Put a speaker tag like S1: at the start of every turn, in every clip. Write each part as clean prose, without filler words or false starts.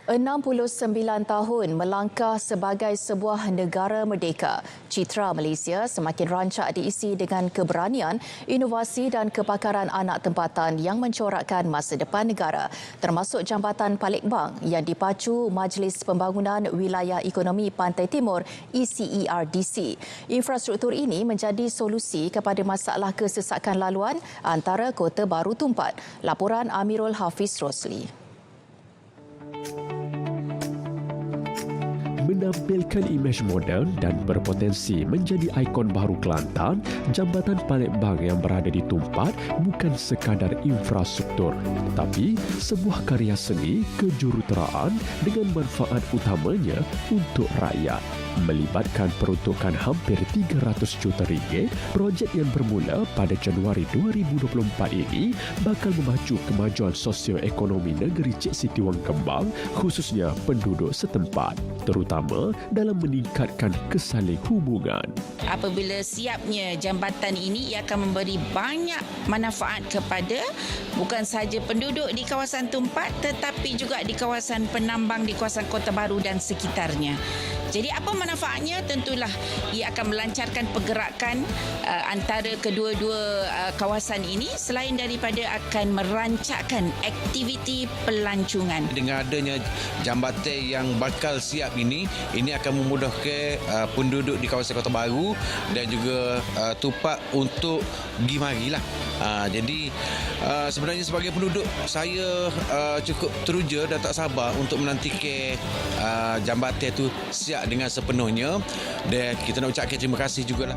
S1: 69 tahun melangkah sebagai sebuah negara merdeka. Citra Malaysia semakin rancak diisi dengan keberanian, inovasi dan kepakaran anak tempatan yang mencorakkan masa depan negara, termasuk Jambatan Palekbang yang dipacu Majlis Pembangunan Wilayah Ekonomi Pantai Timur ECERDC. Infrastruktur ini menjadi solusi kepada masalah kesesakan laluan antara Kota Baru Tumpat. Laporan Amirul Hafiz Rosli.
S2: Menampilkan imej moden dan berpotensi menjadi ikon baru Kelantan, Jambatan Palekbang yang berada di Tumpat bukan sekadar infrastruktur, tetapi sebuah karya seni kejuruteraan dengan manfaat utamanya untuk rakyat. Melibatkan peruntukan hampir 300 juta ringgit, projek yang bermula pada Januari 2024 ini bakal memacu kemajuan sosioekonomi negeri Cik Siti Wang Kembang, khususnya penduduk setempat, terutama dalam meningkatkan kesaling hubungan.
S3: Apabila siapnya jambatan ini, ia akan memberi banyak manfaat kepada bukan sahaja penduduk di kawasan Tumpat tetapi juga di kawasan penambang di kawasan Kota Baru dan sekitarnya. Jadi apa manfaatnya? Tentulah ia akan melancarkan pergerakan antara kedua-dua kawasan ini selain daripada akan merancakkan aktiviti pelancongan.
S4: Dengan adanya jambatan yang bakal siap ini akan memudahkan penduduk di kawasan Kota Baru dan juga Tumpat untuk pergi marilah. Jadi sebenarnya sebagai penduduk saya cukup teruja dan tak sabar untuk menantikan jambatan itu siap dengan sepenuhnya, dan kita nak ucapkan terima kasih jugalah.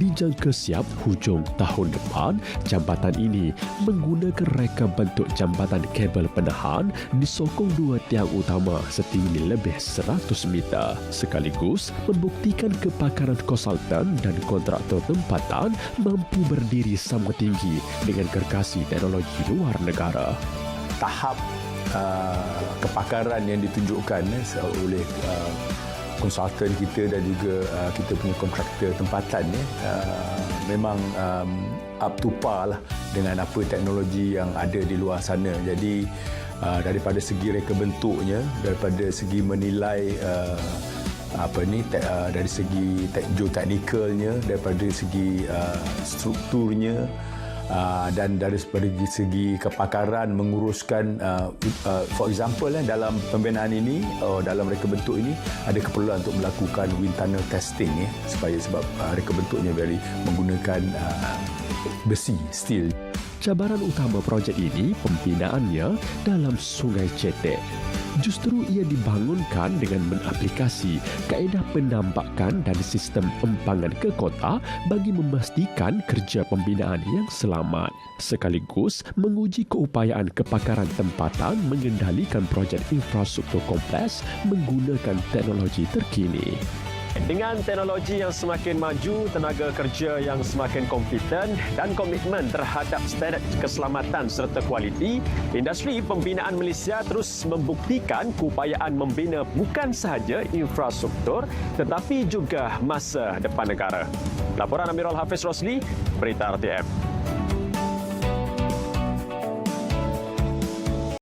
S2: Dijangka siap hujung tahun depan, jambatan ini menggunakan reka bentuk jambatan kabel penahan disokong dua tiang utama setinggi lebih 100 meter, sekaligus membuktikan kepakaran konsultan dan kontraktor tempatan mampu berdiri sama tinggi dengan gergasi teknologi luar negara.
S5: Tahap kepakaran yang ditunjukkan oleh konsultan kita dan juga kita punya kontraktor tempatan memang up to par lah dengan apa teknologi yang ada di luar sana. Jadi daripada segi reka bentuknya, daripada segi menilai dari segi geoteknikalnya, daripada segi strukturnya, dan dari segi kepakaran menguruskan for example dalam pembinaan ini, dalam reka bentuk ini ada keperluan untuk melakukan wind tunnel testing sebab reka bentuknya menggunakan besi, steel.
S2: Cabaran utama projek ini pembinaannya dalam Sungai Cetek. Justru ia dibangunkan dengan mengaplikasi kaedah penambakan dan sistem empangan ke kota bagi memastikan kerja pembinaan yang selamat, sekaligus menguji keupayaan kepakaran tempatan mengendalikan projek infrastruktur kompleks menggunakan teknologi terkini.
S6: Dengan teknologi yang semakin maju, tenaga kerja yang semakin kompeten dan komitmen terhadap standard keselamatan serta kualiti, industri pembinaan Malaysia terus membuktikan keupayaan membina bukan sahaja infrastruktur tetapi juga masa depan negara. Laporan Amirul Hafiz Rosli, Berita RTM.